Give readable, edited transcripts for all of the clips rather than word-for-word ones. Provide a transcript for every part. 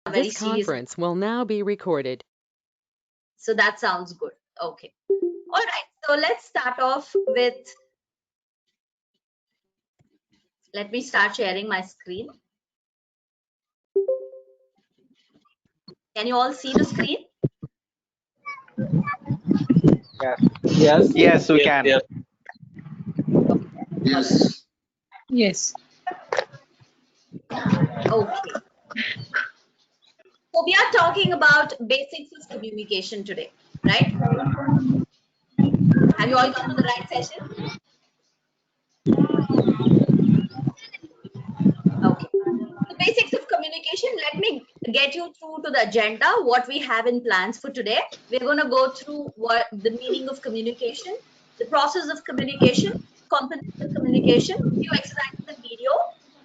very This serious. conference will now be recorded. So that sounds good. Okay. All right. So let's start off with, let me start sharing my screen. Can you all see the screen? Yes. Yes, we can. Yes. All right. Yes. Okay. So we are talking about basics of communication today, right? Have you all come to the right session? Okay. The basics of communication. Let me get you through to the agenda, what we have in plans for today. We're going to go through what the meaning of communication, the process of communication, components of communication, few exercises and video.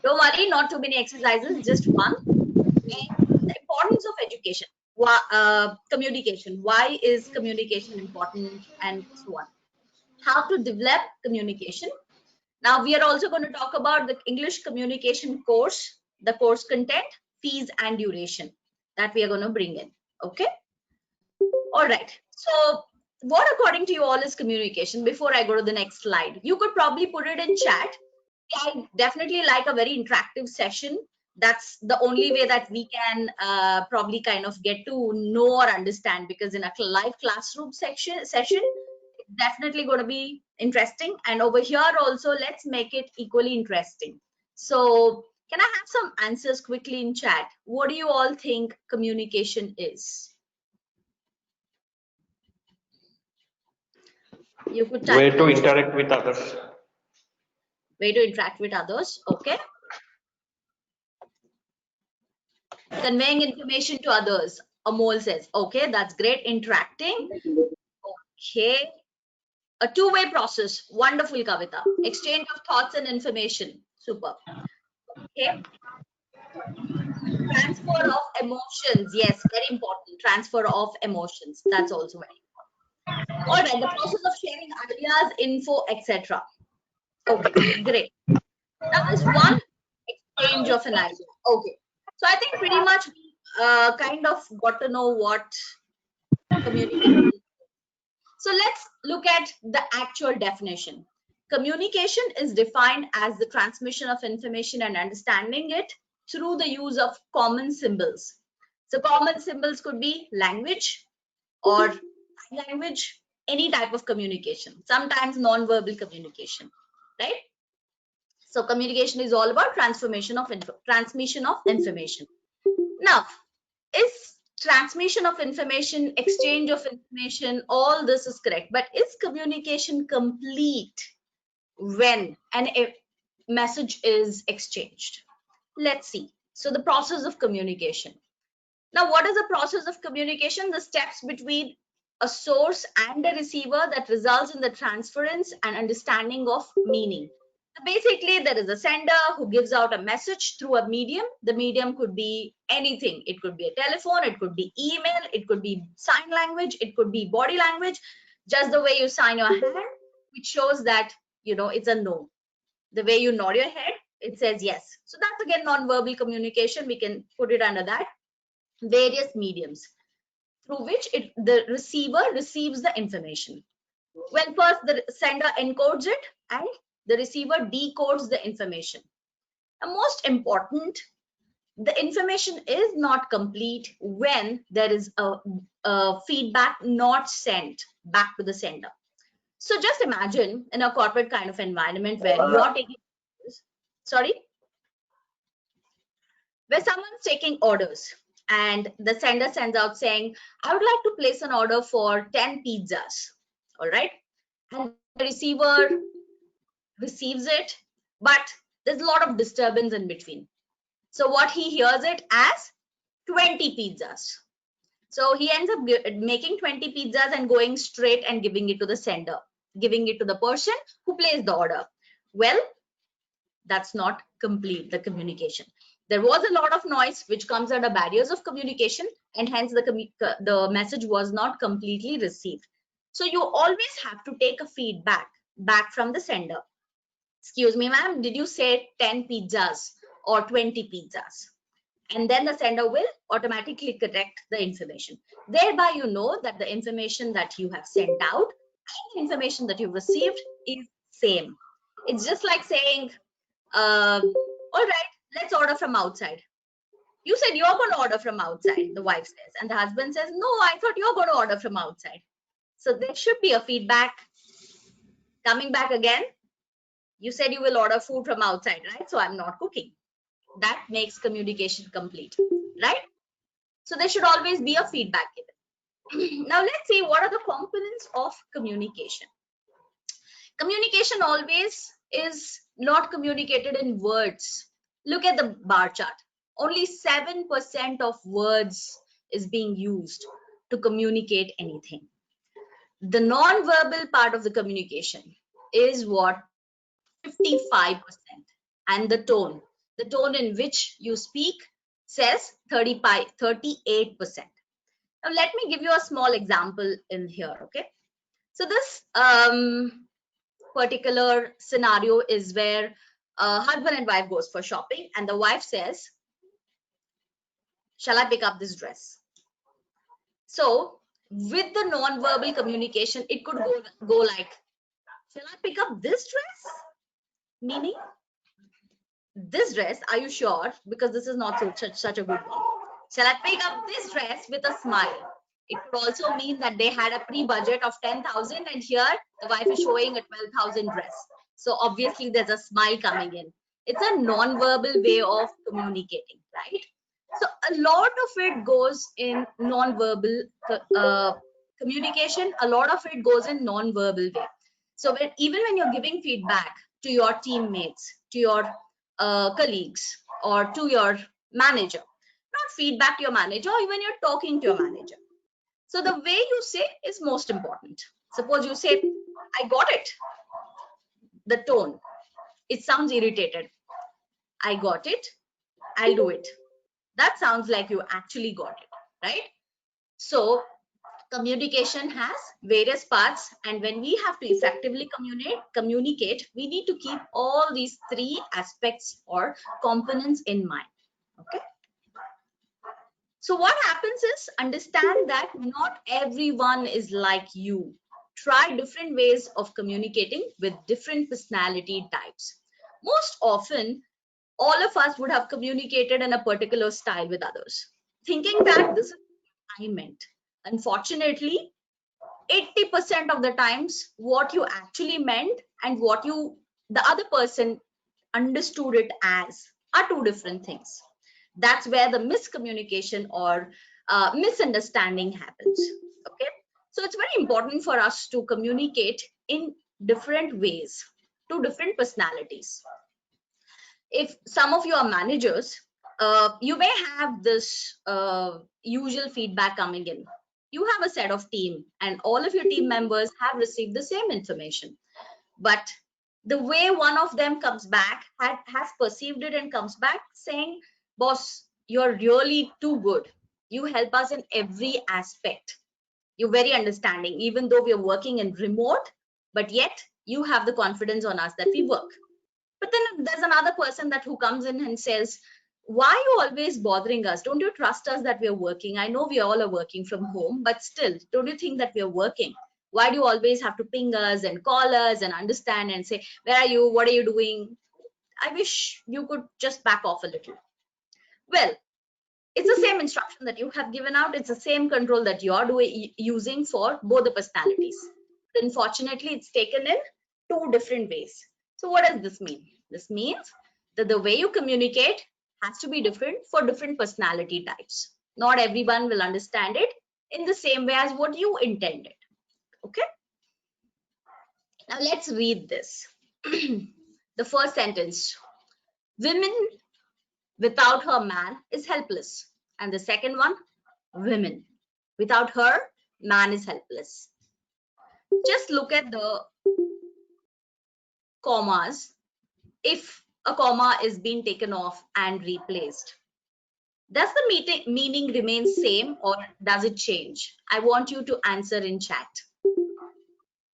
Don't worry, not too many exercises, just one. And the importance of education, communication. Why is communication important, and so on. How to develop communication. Now we are also going to talk about the English communication course, the course content, fees and duration that we are going to bring in. Okay. All right. So what according to you all is communication? Before I go to the next slide, you could probably put it in chat. I definitely like a very interactive session. That's the only way that we can probably kind of get to know or understand, because in a live classroom session, definitely going to be interesting, and over here also let's make it equally interesting. So can I have some answers quickly in chat? What do you all think communication is? You could type Way to interact with others. way to interact with others. Okay. Conveying information to others, Amol says. Okay, that's great. Interacting. Okay. A two-way process. Wonderful, Kavita. Exchange of thoughts and information. Super. Okay. Transfer of emotions. Yes, very important. Transfer of emotions. That's also very important. All right. The process of sharing ideas, info, etc. Okay, great. Now there's one exchange of an idea. Okay. So I think pretty much we kind of got to know what communication is. So let's look at the actual definition. Communication is defined as the transmission of information and understanding it through the use of common symbols. So common symbols could be language or language, any type of communication, sometimes non-verbal communication, right? So communication is all about transmission of information. Now, is transmission of information, exchange of information, all this is correct, but is communication complete when a message is exchanged? Let's see. So the process of communication. Now, what is the process of communication? The steps between a source and a receiver that results in the transference and understanding of meaning. So basically, there is a sender who gives out a message through a medium. The medium could be anything. It could be a telephone, it could be email, it could be sign language, it could be body language. Just the way you sign your hand, which shows that, it's a no. The way you nod your head, it says yes. So that's again non-verbal communication. We can put it under that. Various mediums through which the receiver receives the information. Well, first the sender encodes it and the receiver decodes the information. And most important, the information is not complete when there is a feedback not sent back to the sender. So just imagine in a corporate kind of environment where you're taking, sorry, where someone's taking orders and the sender sends out saying, I would like to place an order for 10 pizzas. All right. And the receiver receives it, but there's a lot of disturbance in between. So what he hears it as 20 pizzas. So he ends up making 20 pizzas and going straight and giving it to the sender, giving it to the person who placed the order. Well, that's not complete, the communication. There was a lot of noise which comes under barriers of communication, and hence the message was not completely received. So you always have to take a feedback back from the sender. Excuse me, ma'am, did you say 10 pizzas or 20 pizzas? and then the sender will automatically correct the information. Thereby, you know that the information that you have sent out and the information that you've received is same. It's just like saying, all right, let's order from outside. You said you're going to order from outside, the wife says, and the husband says, no, I thought you're going to order from outside. So there should be a feedback coming back again. You said you will order food from outside, right? So I'm not cooking. That makes communication complete, right? So there should always be a feedback given. Now let's see what are the components of communication. Communication always is not communicated in words. Look at the bar chart. Only 7% of words is being used to communicate anything. The non-verbal part of the communication is what? 55%. And the tone in which you speak says 38%. Now let me give you a small example in here, okay? So this particular scenario is where husband and wife goes for shopping, and the wife says, shall I pick up this dress? So with the non-verbal communication, it could go like, shall I pick up this dress? Meaning, this dress, are you sure? Because this is not such a good one. Shall I pick up this dress with a smile? It could also mean that they had a pre-budget of 10,000 and here the wife is showing a 12,000 dress. So obviously there's a smile coming in. It's a non-verbal way of communicating, right? So a lot of it goes in non-verbal communication. A lot of it goes in non-verbal way. So even when you're giving feedback to your teammates, to your colleagues, or to your manager, not feedback to your manager, or even you're talking to your manager. So the way you say is most important. Suppose you say, I got it. The tone, it sounds irritated. I got it. I'll do it. That sounds like you actually got it, right? So communication has various parts, and when we have to effectively communicate, we need to keep all these three aspects or components in mind. Okay. So what happens is, understand that not everyone is like you. Try different ways of communicating with different personality types. Most often, all of us would have communicated in a particular style with others, thinking that this is what I meant. Unfortunately, 80% of the times, what you actually meant and what the other person understood it as are two different things. That's where the miscommunication or misunderstanding happens. Okay, so it's very important for us to communicate in different ways to different personalities. If some of you are managers, you may have this usual feedback coming in. You have a set of team and all of your team members have received the same information, but the way one of them comes back has perceived it and comes back saying, boss, you're really too good. You help us in every aspect. You're very understanding, even though we are working in remote, but yet you have the confidence on us that we work. But then there's another person that who comes in and says, why are you always bothering us? Don't you trust us that we are working? I know we all are working from home, but still, don't you think that we are working? Why do you always have to ping us and call us and understand and say, where are you? What are you doing? I wish you could just back off a little. Well, it's the same instruction that you have given out. It's the same control that you're using for both the personalities. But unfortunately, it's taken in two different ways. So what does this mean? This means that the way you communicate has to be different for different personality types. Not everyone will understand it in the same way as what you intended. Okay. Now let's read this. The first sentence, women without her man is helpless. And the second one, women without her man is helpless. Just look at the commas. If a comma is being taken off and replaced, does the meaning remain same or does it change? I want you to answer in chat.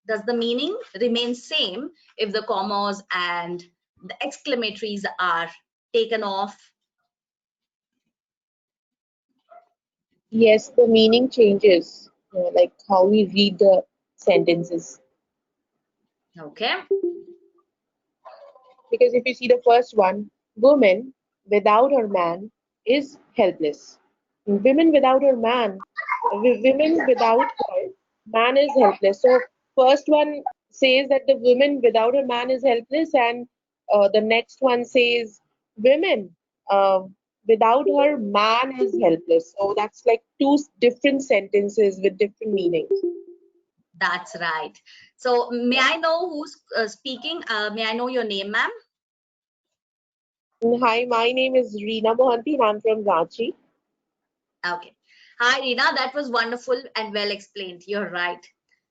Does the meaning remain same if the commas and the exclamatories are taken off? Yes, the meaning changes, like how we read the sentences. Okay. Because if you see the first one, woman without her man is helpless. Women without her man, women without her man is helpless. So first one says that the woman without her man is helpless, and the next one says women uh, without her man is helpless. So that's like two different sentences with different meanings. That's right. So may I know who's speaking? May I know your name, ma'am? Hi, my name is Reena Mohanty and I'm from Ranchi. Okay. Hi, Rina. That was wonderful and well explained. You're right.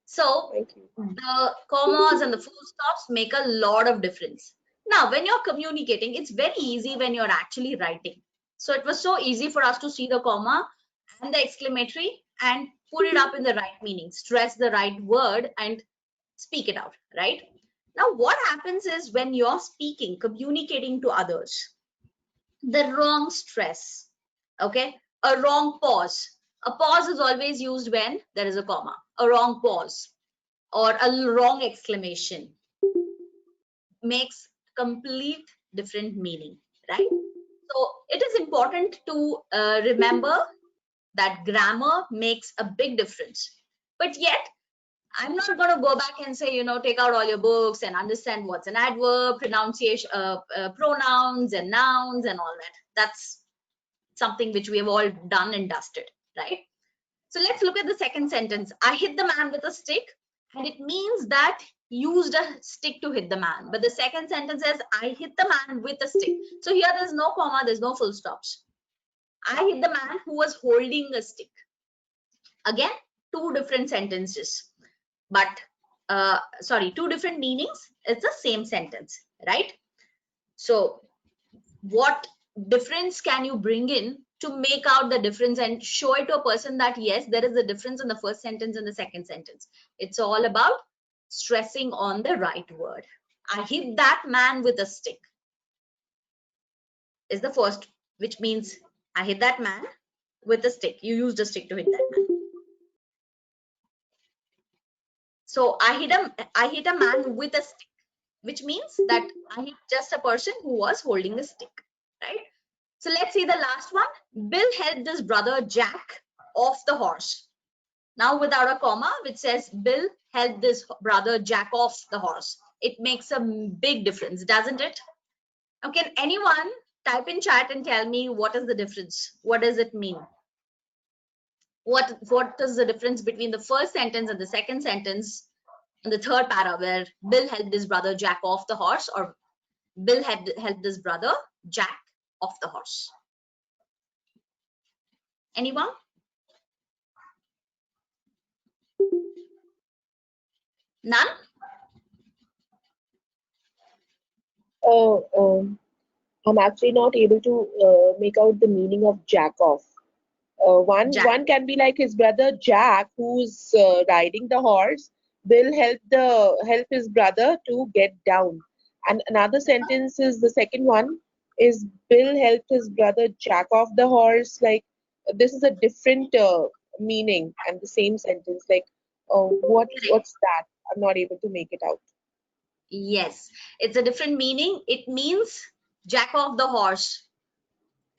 So Thank you. the commas and the full stops make a lot of difference. Now, when you're communicating, it's very easy when you're actually writing. So it was so easy for us to see the comma and the exclamatory and put it up in the right meaning, stress the right word and speak it out, right? Now, what happens is when you're speaking, communicating to others, the wrong stress, okay, a wrong pause. A pause is always used when there is a comma, a wrong pause or a wrong exclamation makes complete different meaning, right? So it is important to remember that grammar makes a big difference. But yet, I'm not going to go back and say, take out all your books and understand what's an adverb, pronunciation, pronouns and nouns and all that. That's something which we have all done and dusted, right? So let's look at the second sentence. I hit the man with a stick, and it means that used a stick to hit the man. But the second sentence says, I hit the man with a stick. So here there's no comma, there's no full stops. I hit the man who was holding a stick. Again, two different sentences, but sorry, two different meanings. It's the same sentence, right? So what difference can you bring in to make out the difference and show it to a person that yes, there is a difference in the first sentence and the second sentence? It's all about stressing on the right word. I hit that man with a stick is the first, which means I hit that man with a stick. You used a stick to hit that man. So I hit a man with a stick, which means that I hit just a person who was holding a stick, right? So let's see the last one. Bill helped his brother Jack off the horse. Now without a comma, which says Bill helped his brother Jack off the horse. It makes a big difference, doesn't it? Now, can anyone type in chat and tell me what is the difference? What does it mean? What is the difference between the first sentence and the second sentence and the third para where Bill helped his brother Jack off the horse, or Bill had helped his brother Jack off the horse? Anyone? None? Uh, um, I'm actually not able to make out the meaning of jack off. Jack. One can be like his brother Jack, who's riding the horse. Will help his brother to get down. And another sentence is the second one is Bill helped his brother Jack off the horse. Like this is a different meaning and the same sentence. Like what's that? I'm not able to make it out. Yes, it's a different meaning. It means jack off the horse,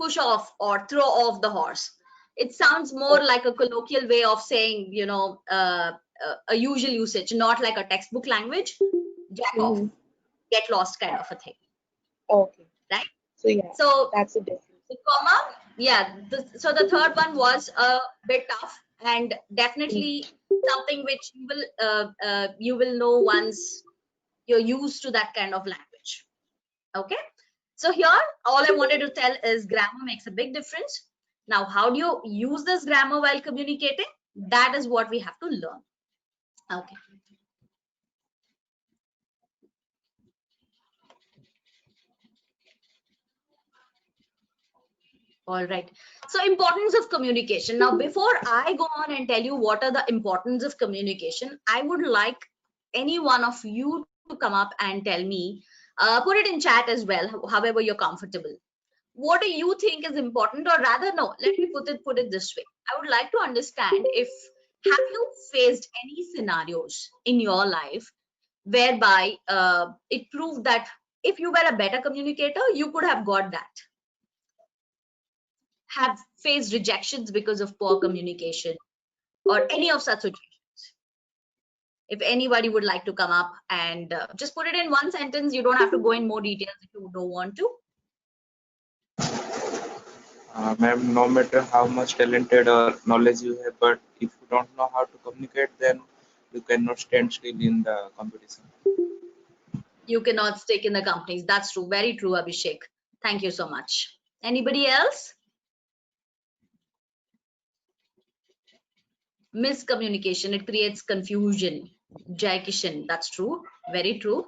push off, or throw off the horse. It sounds more Oh, like a colloquial way of saying, a usual usage, not like a textbook language. Jack off, mhm. get lost kind of a thing, Okay. right? So yeah, So that's the difference. the comma, yeah. So the third one was a bit tough and Mm. definitely something which you will know once you're used to that kind of language. Okay. So here, all I wanted to tell is grammar makes a big difference. Now, how do you use this grammar while communicating? That is what we have to learn. Okay. All right. So importance of communication. Now, before I go on and tell you what are the importance of communication, I would like any one of you to come up and tell me, put it in chat as well, however you're comfortable. What do you think is important, or rather, no, let me put it this way. I would like to understand if have you faced any scenarios in your life whereby it proved that if you were a better communicator, you could have got that. Have faced rejections because of poor communication or any of such situations. If anybody would like to come up and just put it in one sentence, you don't have to go in more details if you don't want to. Ma'am, no matter how much talented or knowledge you have, but if you don't know how to communicate, then you cannot stand still in the competition. You cannot stick in the companies. That's true. Very true, Abhishek. Thank you so much. Anybody else? Miscommunication, it creates confusion. Jai Kishan, that's true. Very true.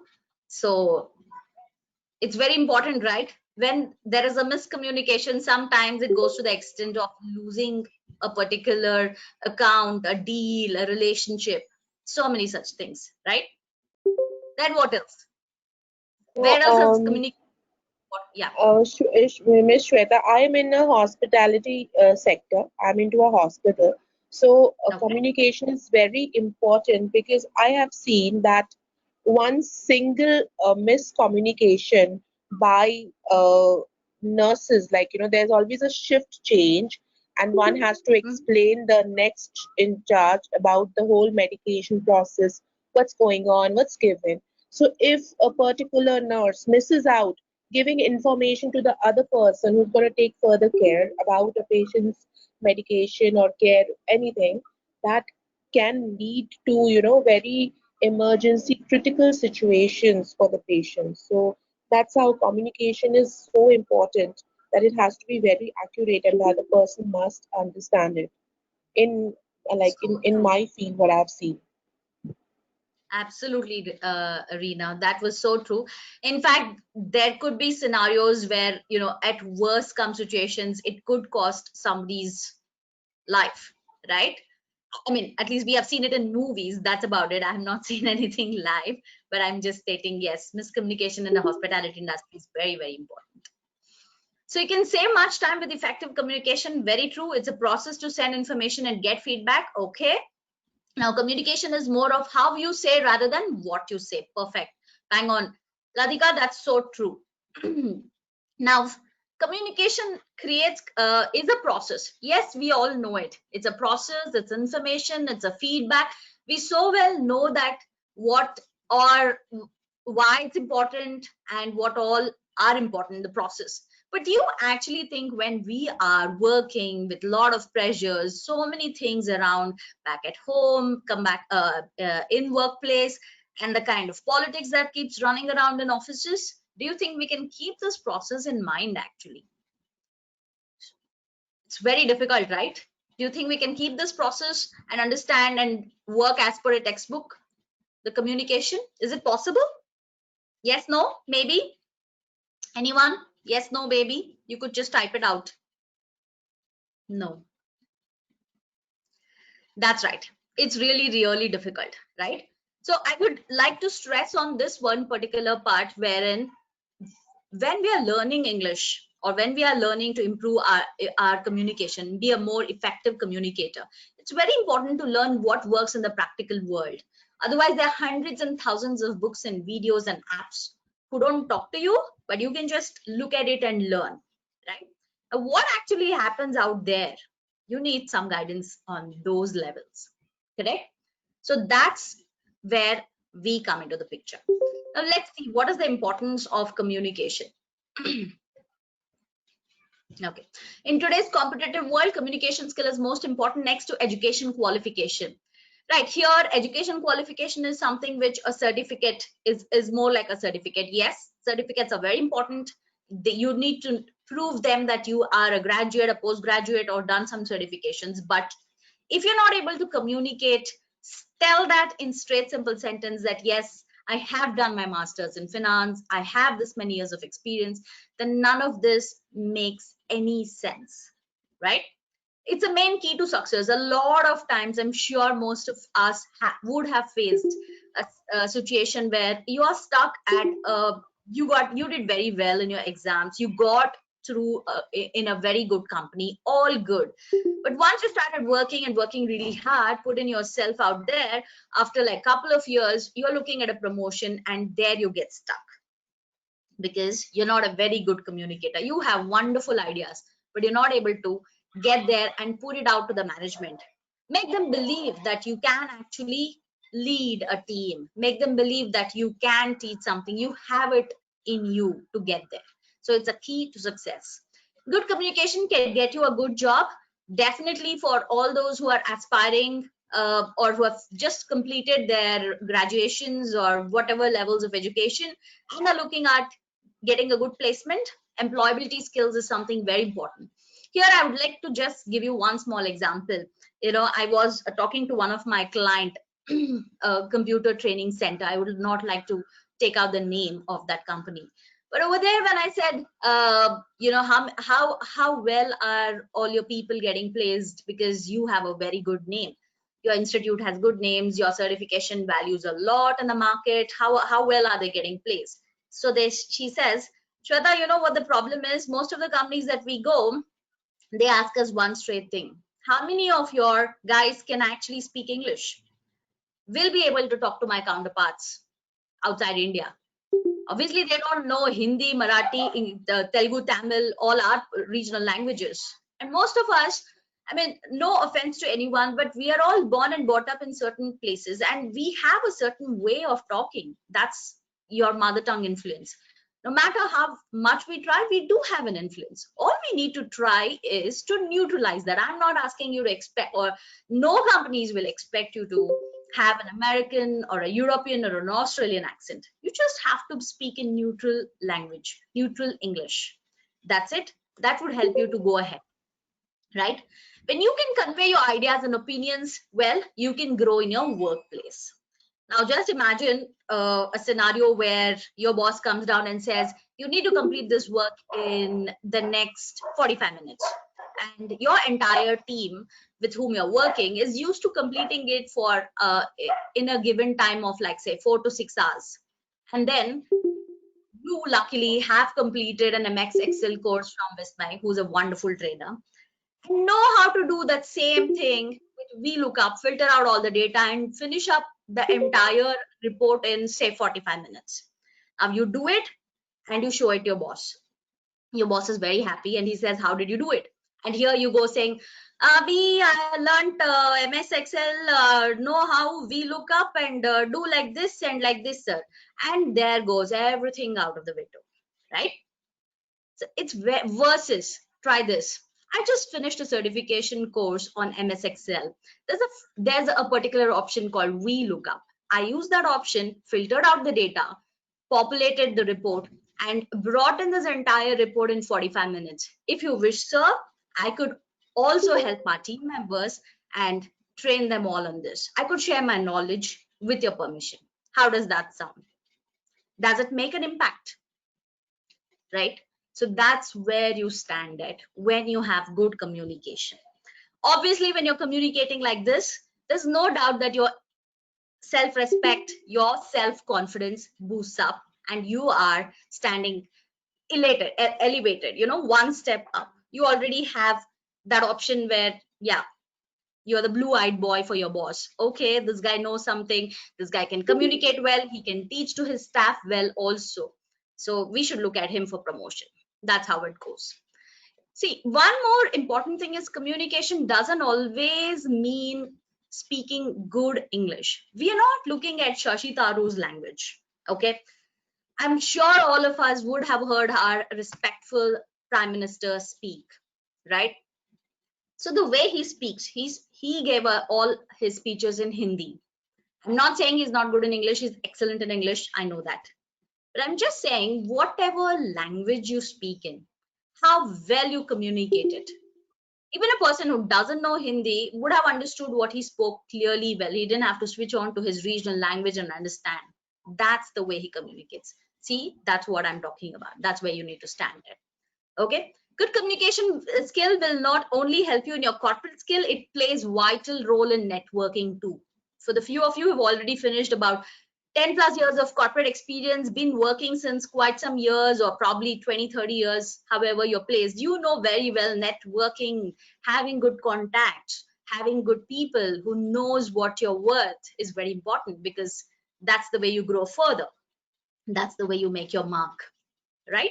So it's very important, right? When there is a miscommunication, sometimes it goes to the extent of losing a particular account, a deal, a relationship, so many such things, right? Then what else? So, Where else is communication? Yeah. Miss Shweta, I am in a hospitality sector. I'm into a hospital. So, Okay. communication is very important because I have seen that one single miscommunication by nurses, like, there's always a shift change, and one has to Mhm. explain the next in charge about the whole medication process, what's going on, what's given. So, if a particular nurse misses out giving information to the other person who's going to take further care about a patient's medication or care, anything, that can lead to, very emergency critical situations for the patient. So that's how communication is so important, that it has to be very accurate and the other person must understand it in like So in true. my field, what I've seen. Absolutely, Reena. That was so true. In fact, there could be scenarios where, at worst come situations, it could cost somebody's life, right? I mean, at least we have seen it in movies. That's about it. I have not seen anything live, but I'm just stating, yes, miscommunication in the hospitality industry is very, very important. So you can save much time with effective communication. Very true. It's a process to send information and get feedback. Okay. Now, communication is more of how you say rather than what you say. Perfect. Bang on. Radhika, that's so true. Now, communication creates is a process. Yes, we all know it. It's a process, it's information, it's a feedback. We so well know that what or why it's important and what all are important in the process. But do you actually think when we are working with a lot of pressures, so many things around, back at home, come back in workplace, and the kind of politics that keeps running around in offices, do you think we can keep this process in mind? Actually, it's very difficult, right? Do you think we can keep this process and understand and work as per a textbook, the communication? Is it possible? Yes, no, maybe? Anyone? Yes, no, baby? You could just type it out. No, that's right. It's really, really difficult, right? So I would like to stress on this one particular part wherein when we are learning English or when we are learning to improve our communication, be a more effective communicator, it's very important to learn what works in the practical world. Otherwise, there are hundreds and thousands of books and videos and apps who don't talk to you, but you can just look at it and learn, right? What actually happens out there? You need some guidance on those levels, correct? So that's where we come into the picture. Now let's see what is the importance of communication. Okay. In today's competitive world, communication skill is most important next to education qualification. Right here, education qualification is something which a certificate is more like a certificate. Yes, certificates are very important. You need to prove them that you are a graduate, a postgraduate, or done some certifications. But if you're not able to communicate, tell that in straight, simple sentence that yes, I have done my master's in finance, I have this many years of experience, then none of this makes any sense, right? It's a main key to success. A lot of times, I'm sure most of us would have faced a situation where you are stuck at you did very well in your exams, you got through in a very good company, all good. But once you started working and working really hard, putting yourself out there, after like couple of years, you're looking at a promotion and there you get stuck because you're not a very good communicator. You have wonderful ideas, but you're not able to get there and put it out to the management. Make them believe that you can actually lead a team. Make them believe that you can teach something. You have it in you to get there. So it's a key to success. Good communication can get you a good job. Definitely for all those who are aspiring or who have just completed their graduations or whatever levels of education and are looking at getting a good placement, employability skills is something very important. Here I would like to just give you one small example. I was talking to one of my client computer training center. I would not like to take out the name of that company, but over there when I said how well are all your people getting placed because you have a very good name, your institute has good names, your certification values a lot in the market, how well are they getting placed? So she says, Shweta, you know what the problem is? Most of the companies that we go, they ask us one straight thing. How many of your guys can actually speak English? Will be able to talk to my counterparts outside India. Obviously, they don't know Hindi, Marathi, Telugu, Tamil, all our regional languages. And most of us, I mean, no offense to anyone, but we are all born and brought up in certain places and we have a certain way of talking. That's your mother tongue influence. No matter how much we try, we do have an influence. All we need to try is to neutralize that. I'm not asking you to expect, or no companies will expect you to have an American or a European or an Australian accent. You just have to speak in neutral language, neutral English. That's it. That would help you to go ahead, right? When you can convey your ideas and opinions, well, you can grow in your workplace. Now, just imagine a scenario where your boss comes down and says, you need to complete this work in the next 45 minutes. And your entire team with whom you're working is used to completing it for in a given time of like say 4 to 6 hours. And then you luckily have completed an MX Excel course from Vismay, who's a wonderful trainer, know how to do that same thing with VLOOKUP, filter out all the data and finish up the entire report in say 45 minutes. Now you do it and you show it to your boss. Your boss is very happy and he says, how did you do it? And here you go saying, I learned MS Excel, know how VLOOKUP and do like this and like this, sir. And there goes everything out of the window, right? So it's versus, try this. I just finished a certification course on MS Excel. There's a particular option called VLOOKUP. I used that option, filtered out the data, populated the report, and brought in this entire report in 45 minutes. If you wish, sir, I could also help my team members and train them all on this. I could share my knowledge with your permission. How does that sound? Does it make an impact? Right? So that's where you stand at when you have good communication. Obviously, when you're communicating like this, there's no doubt that your self-respect, your self-confidence boosts up and you are standing elated, elevated, one step up. You already have that option where, yeah, you're the blue-eyed boy for your boss. Okay, this guy knows something. This guy can communicate well. He can teach to his staff well also. So we should look at him for promotion. That's how it goes. See, one more important thing is communication doesn't always mean speaking good English. We are not looking at Shashi Tharoor's language. Okay. I'm sure all of us would have heard our respectful Prime Minister speak, right? So the way he speaks, he gave all his speeches in Hindi. I'm not saying he's not good in English. He's excellent in English. I know that. But I'm just saying, whatever language you speak in, how well you communicate it. Even a person who doesn't know Hindi would have understood what he spoke clearly well. He didn't have to switch on to his regional language and understand. That's the way he communicates. See, that's what I'm talking about. That's where you need to stand at. Okay. Good communication skill will not only help you in your corporate skill, it plays vital role in networking too. For the few of you who have already finished about 10 plus years of corporate experience, been working since quite some years, or probably 20, 30 years, however you're placed, you know very well networking, having good contacts, having good people who knows what you're worth is very important, because that's the way you grow further. That's the way you make your mark, right?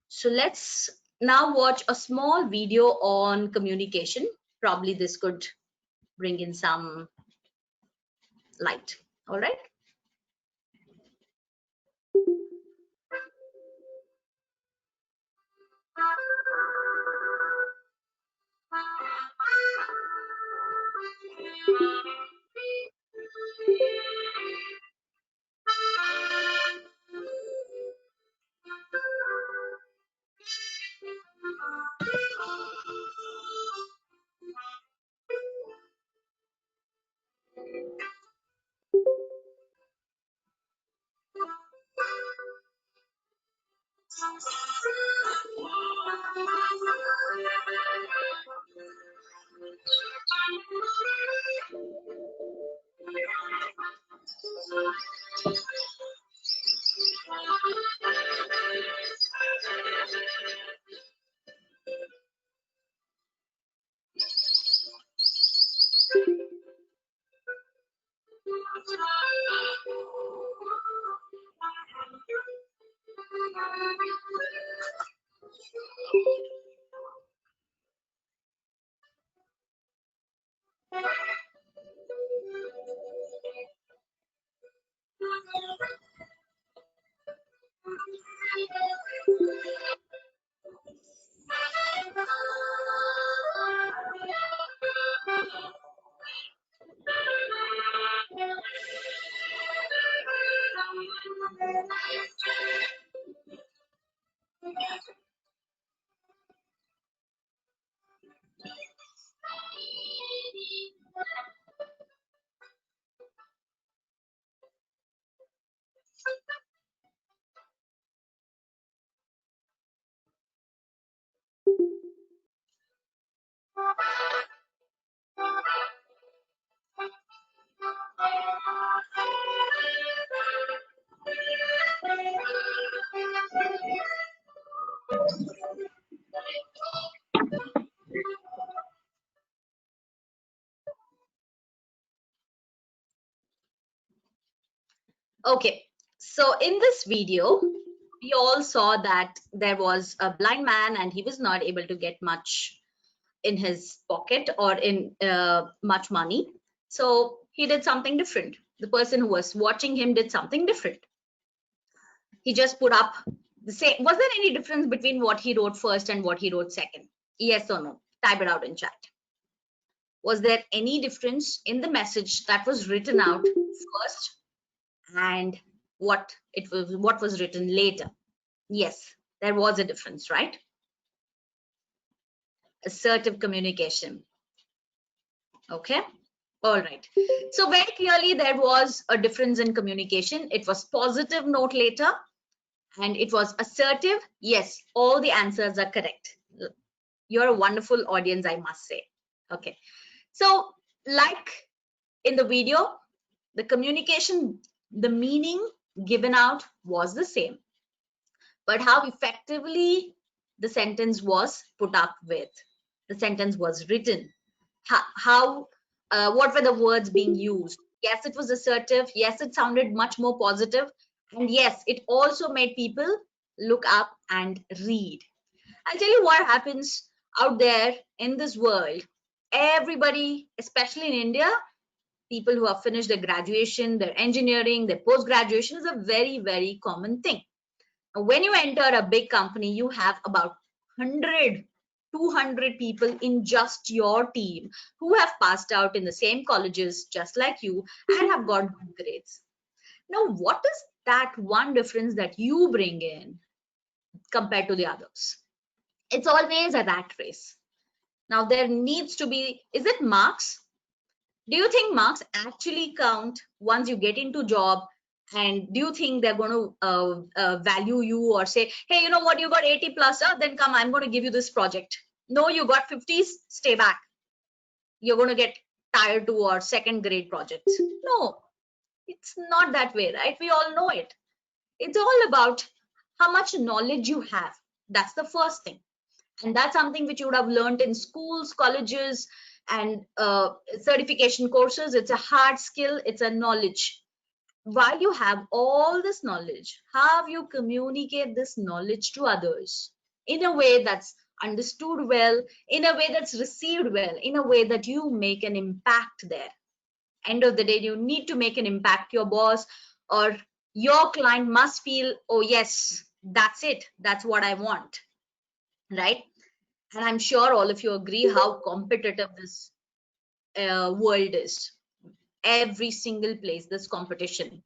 So let's now watch a small video on communication. Probably this could bring in some light. All right. Okay, so in this video, we all saw that there was a blind man and he was not able to get much in his pocket or in much money. So he did something different. The person who was watching him did something different. He just put up the same. Was there any difference between what he wrote first and what he wrote second? Yes or no? Type it out in chat. Was there any difference in the message that was written out first and what was written later? Yes, there was a difference, right? Assertive communication. Okay, all right. So very clearly there was a difference in communication. It was positive note later and it was assertive. Yes, all the answers are correct. You're a wonderful audience, I must say. Okay, so like in the video, the communication, the meaning given out was the same, but how effectively the sentence was put up with, the sentence was written, what were the words being used. Yes, it was assertive. Yes, it sounded much more positive, and yes, it also made people look up and read. I'll tell you what happens out there in this world. Everybody, especially in India, people who have finished their graduation, their engineering, their post graduation, is a very, very common thing. When you enter a big company, you have about 100, 200 people in just your team who have passed out in the same colleges just like you and have got good grades. Now, what is that one difference that you bring in compared to the others? It's always a rat race. Now, there needs to be, is it marks? Do you think marks actually count once you get into job? And do you think they're going to value you or say, hey, you know what, you got 80 plus, then come, I'm going to give you this project. No, you got 50s, stay back. You're going to get tier 2 or second grade projects. No, It's not that way, right? We all know it. It's all about how much knowledge you have. That's the first thing. And that's something which you would have learned in schools, colleges, and certification courses. It's a hard skill, it's a knowledge. While you have all this knowledge, how you communicate this knowledge to others in a way that's understood well, in a way that's received well, in a way that you make an impact there. End of the day, you need to make an impact. Your boss or your client must feel, oh yes, that's it, that's what I want, right? And I'm sure all of you agree how competitive this world is. Every single place, this competition.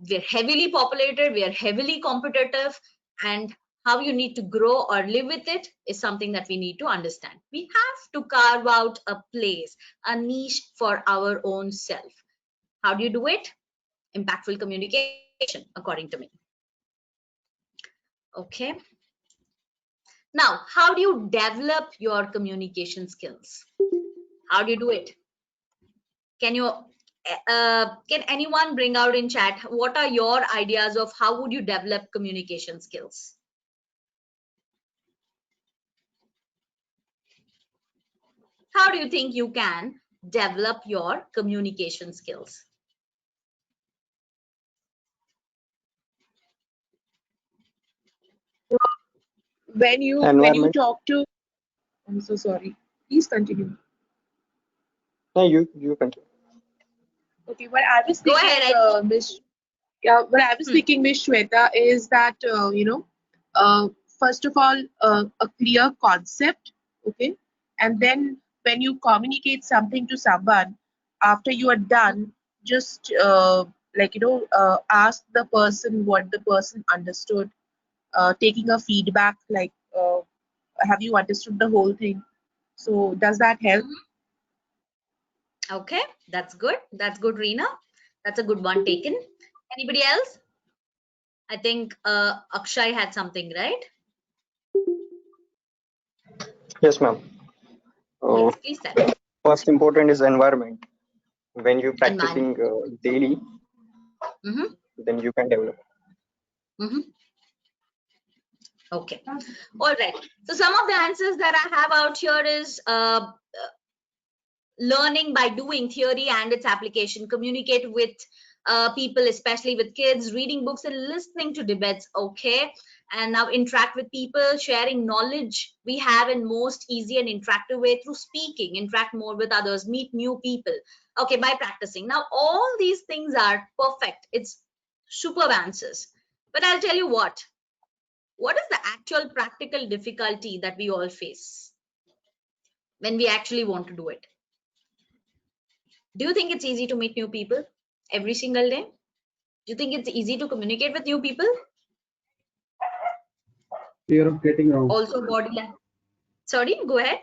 We're heavily populated, we are heavily competitive, and how you need to grow or live with it is something that we need to understand. We have to carve out a place, a niche for our own self. How do you do it? Impactful communication, according to me. Okay. Now, how do you develop your communication skills? How do you do it? Can you can anyone bring out in chat what are your ideas of how would you develop communication skills? How do you think you can develop your communication skills? When you Environment. talk to, I'm so sorry. Please continue. No, you continue. Okay, what I was Go thinking, ahead. Miss, yeah, what I was Hmm. thinking, Miss Shweta, is that first of all, a clear concept, okay, and then when you communicate something to someone, after you are done, just ask the person what the person understood, taking a feedback like, have you understood the whole thing? So does that help? Okay, that's good. That's good, Reena. That's a good one taken. Anybody else? I think Akshay had something, right? Yes, ma'am. Uh, Yes, please tell. First important is environment. When you Environment. practicing daily, Mm-hmm. then you can develop. Mm-hmm. Okay. All right. So some of the answers that I have out here is learning by doing, theory and its application, communicate with people, especially with kids, reading books and listening to debates. Okay. And now interact with people, sharing knowledge we have in most easy and interactive way through speaking, interact more with others, meet new people. Okay, by practicing. Now all these things are perfect. It's superb answers. But I'll tell you what is the actual practical difficulty that we all face when we actually want to do it? Do you think it's easy to meet new people every single day? Do you think it's easy to communicate with new people? Fear of getting wrong. Also, body language. Sorry, go ahead.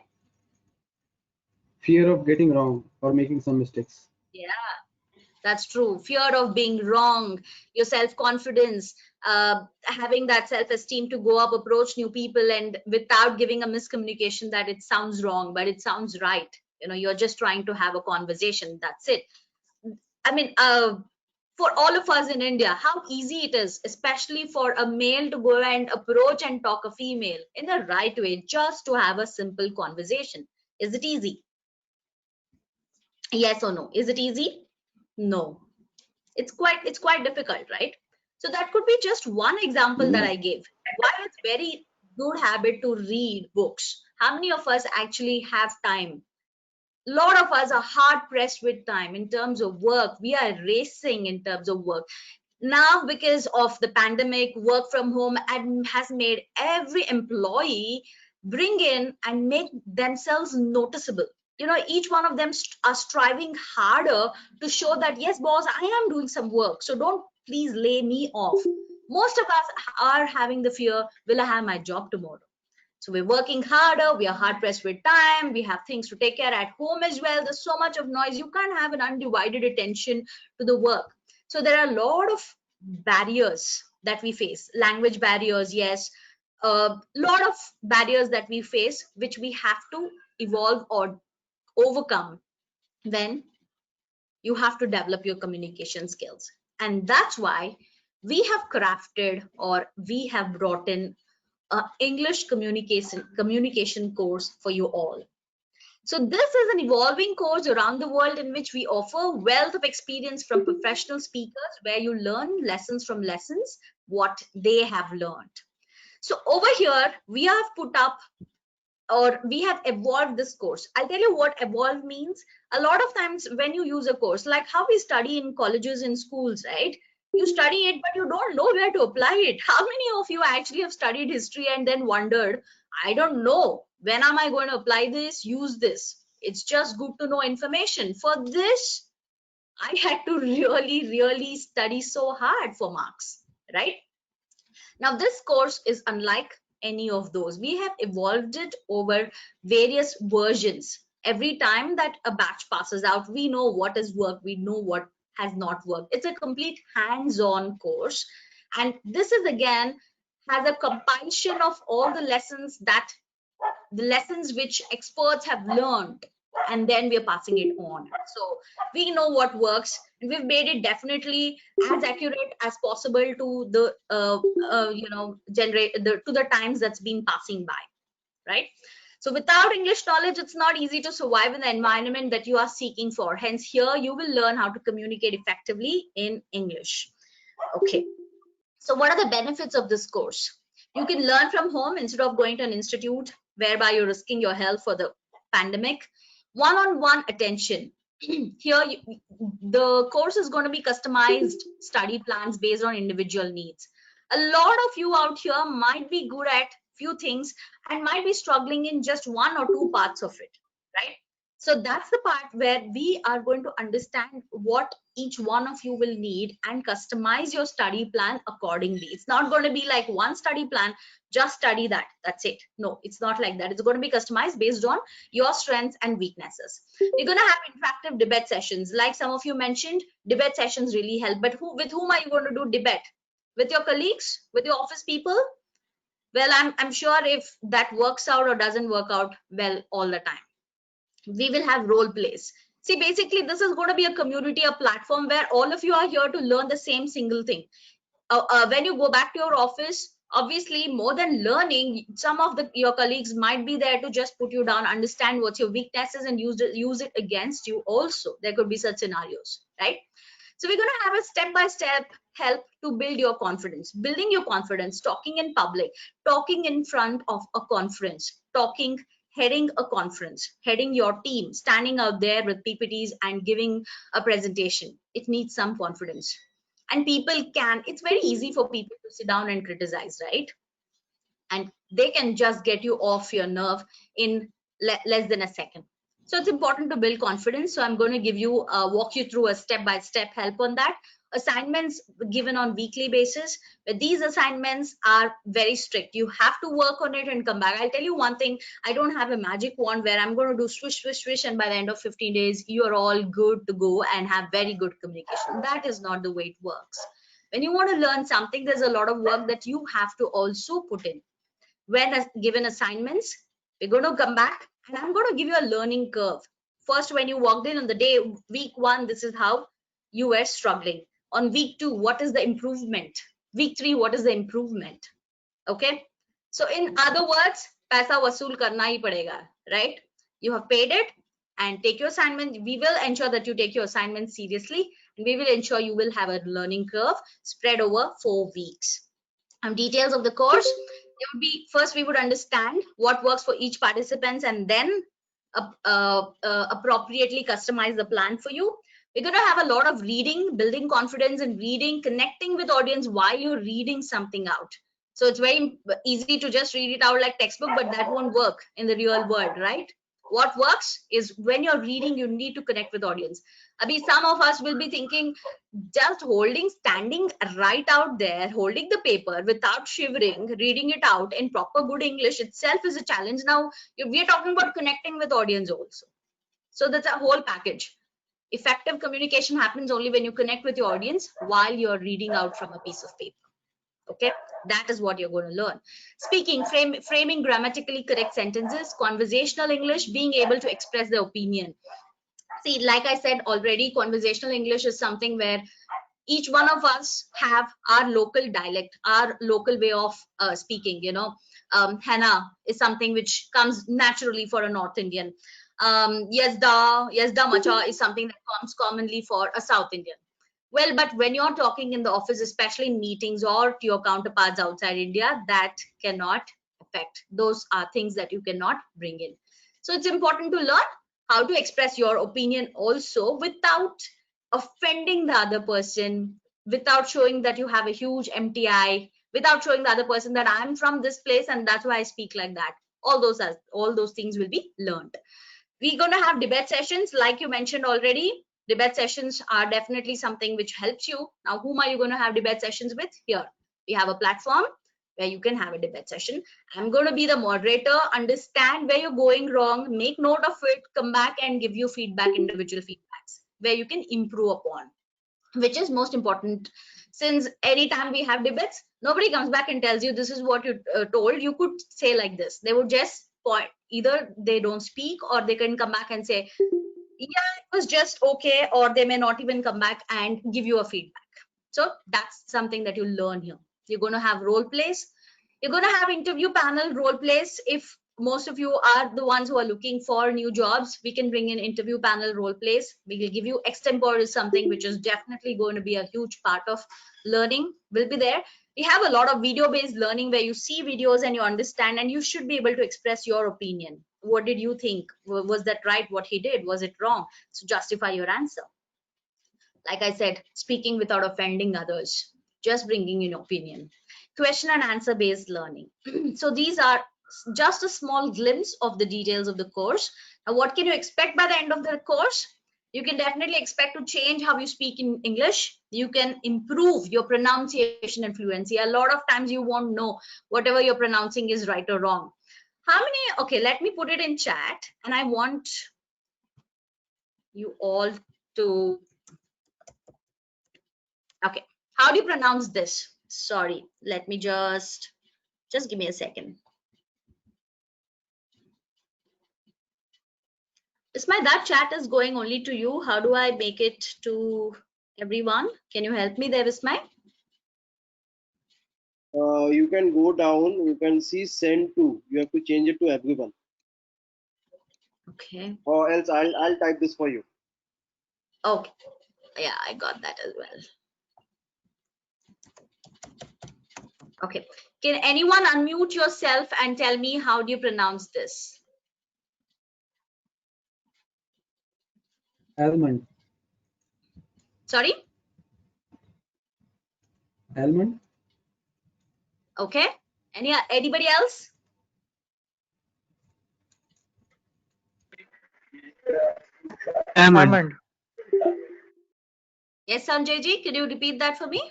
Fear of getting wrong or making some mistakes. Yeah, that's true. Fear of being wrong, your self confidence, having that self esteem to go up, approach new people, and without giving a miscommunication that it sounds wrong, but it sounds right. You know, you're just trying to have a conversation. That's it. I mean, for all of us in India, how easy it is, especially for a male to go and approach and talk a female in the right way, just to have a simple conversation. Is it easy? Yes or no? Is it easy? No. It's quite difficult, right? So that could be just one example that I gave. Why it's very good habit to read books. How many of us actually have time? Lot of us are hard pressed with time in terms of work. We are racing in terms of work now because of the pandemic. Work from home and has made every employee bring in and make themselves noticeable. You know, each one of them are striving harder to show that yes boss, I am doing some work, so don't please lay me off. Most of us are having the fear, will I have my job tomorrow? So we're working harder, we are hard pressed with time, we have things to take care at home as well. There's so much of noise, you can't have an undivided attention to the work. So there are a lot of barriers that we face. Language barriers, yes. A lot of barriers that we face, which we have to evolve or overcome when you have to develop your communication skills. And that's why we have crafted, or we have brought in, a English communication course for you all. So this is an evolving course around the world in which we offer wealth of experience from professional speakers, where you learn lessons from lessons, what they have learned. So over here, we have put up, or we have evolved this course. I'll tell you what evolve means. A lot of times when you use a course, like how we study in colleges and schools, right? You study it, but you don't know where to apply it. How many of you actually have studied history and then wondered, I don't know, when am I going to apply this, use this? It's just good to know information. For this, I had to really study so hard for marks, right? Now, this course is unlike any of those. We have evolved it over various versions. Every time that a batch passes out, we know what has worked, we know what has not worked. It's a complete hands-on course. And this is again has a compilation of all the lessons which experts have learned, and then we're passing it on. So we know what works, and we've made it definitely as accurate as possible to the to the times that's been passing by, right? So without English knowledge, it's not easy to survive in the environment that you are seeking for. Hence, here you will learn how to communicate effectively in English. Okay. So what are the benefits of this course? You can learn from home instead of going to an institute, whereby you're risking your health for the pandemic. One-on-one attention. Here, the course is going to be customized study plans based on individual needs. A lot of you out here might be good at few things and might be struggling in just one or two parts of it, right? So that's the part where we are going to understand what each one of you will need and customize your study plan accordingly. It's not going to be like one study plan, just study that, that's it. No, it's not like that. It's going to be customized based on your strengths and weaknesses. We're going to have interactive debate sessions. Like some of you mentioned, debate sessions really help. But with whom are you going to do debate? With your colleagues? With your office people? Well, I'm sure if that works out or doesn't work out well all the time. We will have role plays. See, basically, this is going to be a community, a platform where all of you are here to learn the same single thing. When you go back to your office, obviously, more than learning, some of your colleagues might be there to just put you down, understand what's your weaknesses, and use it against you also. There could be such scenarios, right? So we're going to have a step-by-step help to build your confidence. Building your confidence, talking in public, talking in front of a conference, heading a conference, heading your team, standing out there with PPTs and giving a presentation. It needs some confidence. And it's very easy for people to sit down and criticize, right? And they can just get you off your nerve in less than a second. So it's important to build confidence. So I'm going to walk you through a step-by-step help on that. Assignments given on weekly basis, but these assignments are very strict. You have to work on it and come back. I'll tell you one thing, I don't have a magic wand where I'm going to do swish, swish, swish, and by the end of 15 days, you're all good to go and have very good communication. That is not the way it works. When you want to learn something, there's a lot of work that you have to also put in. When given assignments, we're going to come back and I'm going to give you a learning curve. First, when you walked in on the day, week 1, this is how you were struggling. On week 2, what is the improvement? Week 3, what is the improvement? Okay. So in other words, paisa vasool karna hi padega, right? You have paid it and take your assignment. We will ensure that you take your assignment seriously, and we will ensure you will have a learning curve spread over 4 weeks. Details of the course, it would be, first we would understand what works for each participant, and then appropriately customize the plan for you. We're going to have a lot of reading, building confidence in reading, connecting with audience while you're reading something out. So it's very easy to just read it out like textbook, but that won't work in the real world, right? What works is when you're reading, you need to connect with audience. Abhi, some of us will be thinking, just standing right out there, holding the paper without shivering, reading it out in proper good English itself is a challenge. Now, we are talking about connecting with audience also. So that's a whole package. Effective communication happens only when you connect with your audience while you're reading out from a piece of paper. Okay, that is what you're going to learn. Speaking, framing grammatically correct sentences, conversational English, being able to express the opinion. See, like I said already, conversational English is something where each one of us have our local dialect, our local way of speaking. Henna is something which comes naturally for a North Indian. Yes da macha is something that comes commonly for a South Indian. Well, but when you're talking in the office, especially in meetings or to your counterparts outside India, that cannot affect. Those are things that you cannot bring in. So it's important to learn how to express your opinion also without offending the other person, without showing that you have a huge MTI, without showing the other person that I'm from this place and that's why I speak like that. All those things will be learned. We're going to have debate sessions, like you mentioned already. Debate sessions are definitely something which helps you. Now, whom are you going to have debate sessions with? Here, we have a platform where you can have a debate session. I'm going to be the moderator, understand where you're going wrong, make note of it, come back and give you feedback, individual feedbacks, where you can improve upon, which is most important. Since anytime we have debates, nobody comes back and tells you this is what you told. You could say like this. They would just point, either they don't speak or they can come back and say, yeah, it was just okay, or they may not even come back and give you a feedback. So that's something that you learn here. You're going to have role plays. You're going to have interview panel role plays. If most of you are the ones who are looking for new jobs, we can bring in interview panel role plays. We will give you extempore is something which is definitely going to be a huge part of learning will be there. We have a lot of video based learning where you see videos and you understand, and you should be able to express your opinion. What did you think? Was that right? What he did? Was it wrong? So justify your answer. Like I said, speaking without offending others, just bringing in opinion. Question and answer based learning. So these are just a small glimpse of the details of the course. Now, what can you expect by the end of the course? You can definitely expect to change how you speak in English. You can improve your pronunciation and fluency. A lot of times you won't know whatever you're pronouncing is right or wrong. How many? Okay, let me put it in chat, and I want you all to. Okay, how do you pronounce this? Sorry, let me just give me a second. Ismail, that chat is going only to you. How do I make it to everyone? Can you help me there, Ismail? You can go down, you can see send to. You have to change it to everyone. Okay. Or else I'll type this for you. Okay. Yeah, I got that as well. Okay. Can anyone unmute yourself and tell me how do you pronounce this? Almond. Sorry? Almond. Okay. Anybody else? Almond. Yes, Sanjay ji, could you repeat that for me?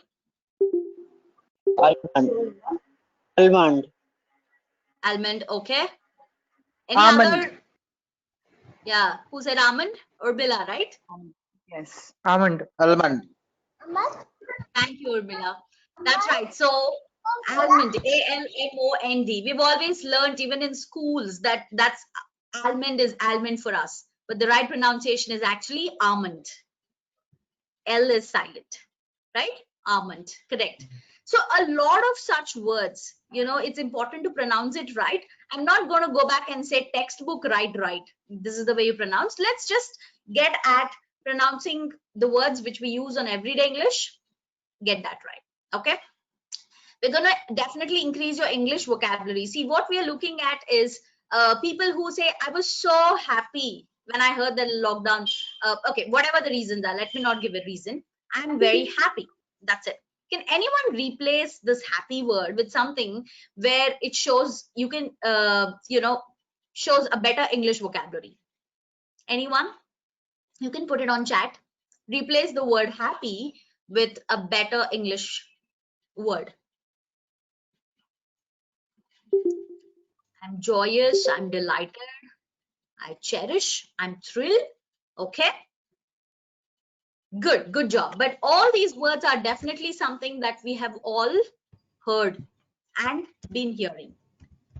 Almond. Almond. Almond, okay. Any Almond. other? Yeah, who said almond? Urbila, right? Yes. Almond. Almond. Thank you, Urbila. That's right. So almond, A-L-M-O-N-D. We've always learned, even in schools, that's almond is almond for us. But the right pronunciation is actually almond. L is silent, right? Almond, correct. So a lot of such words, it's important to pronounce it right. I'm not going to go back and say textbook right. This is the way you pronounce. Let's just get at pronouncing the words which we use on everyday English. Get that right. Okay. We're going to definitely increase your English vocabulary. See, what we are looking at is people who say, I was so happy when I heard the lockdown. Okay, whatever the reasons are, let me not give a reason. I'm very happy. That's it. Can anyone replace this happy word with something where it shows you can, shows a better English vocabulary? Anyone? You can put it on chat. Replace the word happy with a better English word. I'm joyous, I'm delighted, I cherish, I'm thrilled. Okay, good job. But all these words are definitely something that we have all heard and been hearing.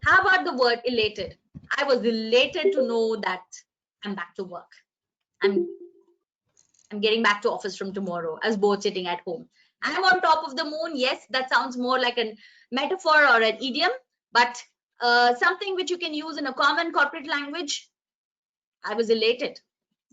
How about the word elated? I was elated to know that I'm back to work. I'm I'm getting back to office from tomorrow. I was bored sitting at home. I'm on top of the moon. Yes, that sounds more like a metaphor or an idiom, but something which you can use in a common corporate language. I was elated.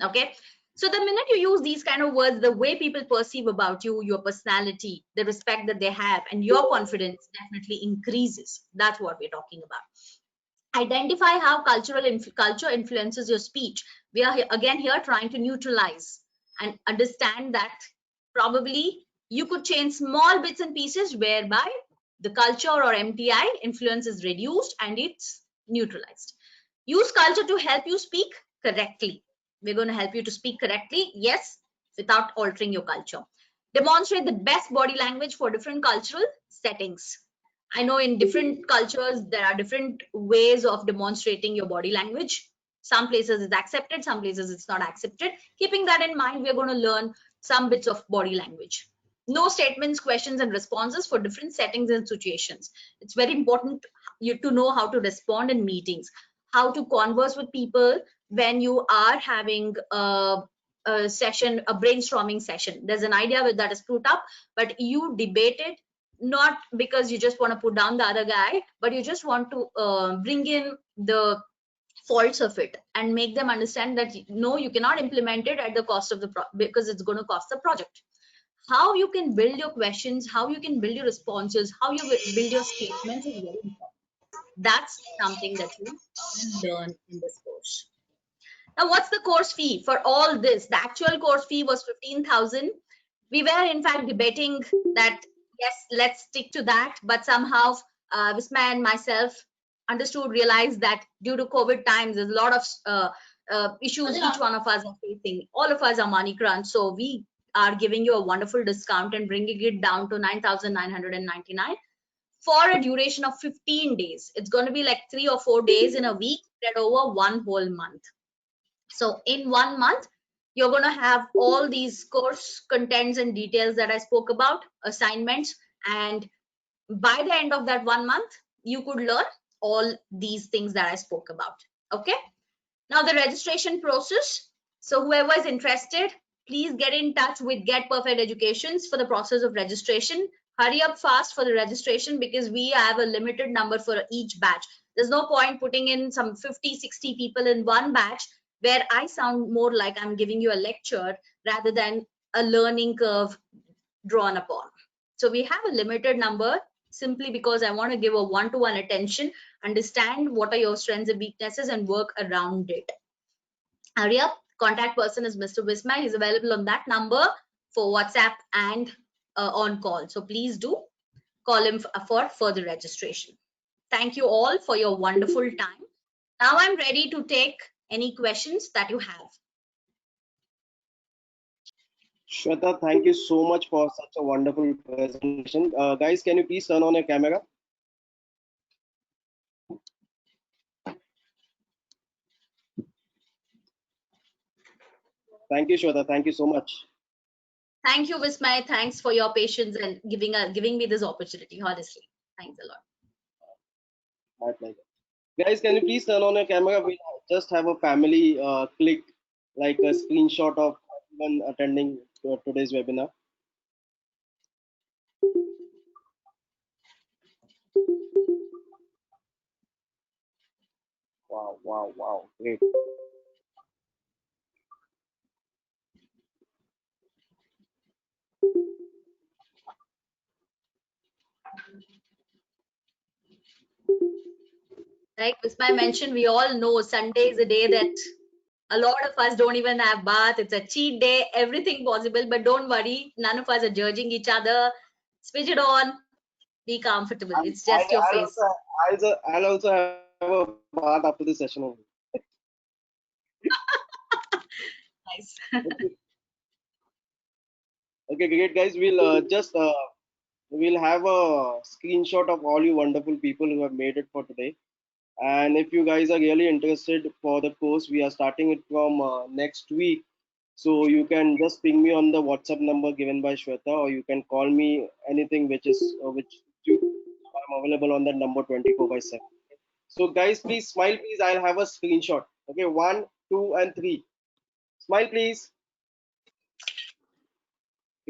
Okay. So the minute you use these kind of words, the way people perceive about you, your personality, the respect that they have, and your confidence definitely increases. That's what we're talking about. Identify how culture influences your speech. We are again here trying to neutralize and understand that probably you could change small bits and pieces whereby the culture or MTI influence is reduced and it's neutralized. Use culture to help you speak correctly. We're going to help you to speak correctly, yes, without altering your culture. Demonstrate the best body language for different cultural settings. I know in different cultures, there are different ways of demonstrating your body language. Some places it's accepted, some places it's not accepted. Keeping that in mind, we're going to learn some bits of body language. No statements, questions, and responses for different settings and situations. It's very important you to know how to respond in meetings, how to converse with people when you are having a session, a brainstorming session. There's an idea that is put up, but you debate it not because you just want to put down the other guy, but you just want to bring in the faults of it and make them understand that no, you cannot implement it at the cost of the because it's going to cost the project. How you can build your questions, how you can build your responses, how you build your statements is very important. That's something that you will learn in this course. Now, what's the course fee for all this? The actual course fee was 15,000. We were in fact debating that yes, let's stick to that, but somehow Vismay and myself understood, realized that due to COVID times, there's a lot of issues each one of us are facing. All of us are money crunch, so we are giving you a wonderful discount and bringing it down to 9,999 for a duration of 15 days. It's going to be like 3 or 4 days in a week spread over one whole month. So in 1 month, you're going to have all these course contents and details that I spoke about, assignments, and by the end of that 1 month, you could learn all these things that I spoke about. Okay. Now the registration process. So whoever is interested, please get in touch with Get Perfect Educations for the process of registration. Hurry up fast for the registration because we have a limited number for each batch. There's no point putting in some 50, 60 people in one batch where I sound more like I'm giving you a lecture rather than a learning curve drawn upon. So we have a limited number simply because I want to give a one-to-one attention, understand what are your strengths and weaknesses and work around it. Hurry up. Contact person is Mr. Vismay. He's available on that number for WhatsApp and on call. So please do call him for further registration. Thank you all for your wonderful time. Now I'm ready to take any questions that you have. Shweta, thank you so much for such a wonderful presentation. Guys, can you please turn on your camera? Thank you, Shweta. Thank you so much. Thank you, Vismay. Thanks for your patience and giving me this opportunity. Honestly, thanks a lot. My pleasure. Guys, can you please turn on your camera? We just have a family click, like a screenshot of everyone attending today's webinar. Wow, wow, wow. Great. Like Vismay mentioned, we all know Sunday is a day that a lot of us don't even have bath. It's a cheat day, everything possible. But don't worry, none of us are judging each other. Switch it on, be comfortable. It's just your face. I'll also have a bath after the session only. Nice. Okay, great guys. We'll have a screenshot of all you wonderful people who have made it for today. And if you guys are really interested for the course, we are starting it from next week. So you can just ping me on the WhatsApp number given by Shweta, or you can call me anything which you. I'm available on that number 24/7. So guys, please smile, please. I'll have a screenshot. Okay, 1, 2, and 3. Smile, please.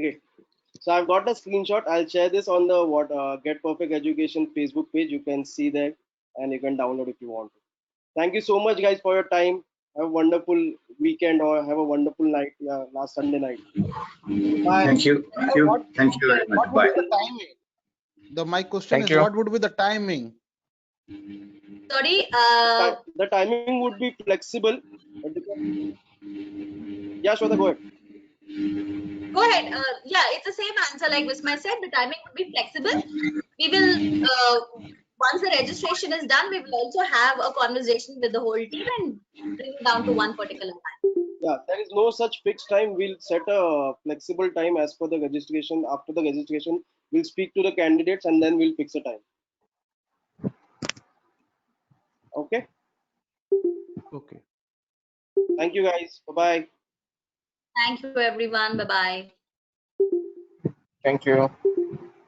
Great. So I've got a screenshot. I'll share this on the Get Perfect Education Facebook page. You can see that and you can download if you want to. Thank you so much, guys, for your time. Have a wonderful weekend or have a wonderful night, last Sunday night. Bye. Thank you. Thank you. Thank you very much. What would Bye. be the timing? My question Thank is, you. what would be the timing? Sorry, The timing would be flexible. Yeah, Shweta, go ahead. go ahead. Yeah, it's the same answer like Vismay said. The timing would be flexible. We will, once the registration is done, we will also have a conversation with the whole team and bring it down to one particular time. Yeah, there is no such fixed time. We'll set a flexible time as per the registration. After the registration, we'll speak to the candidates and then we'll fix a time. Okay. Okay. Thank you, guys. Bye bye. Thank you, everyone. Bye bye. Thank you.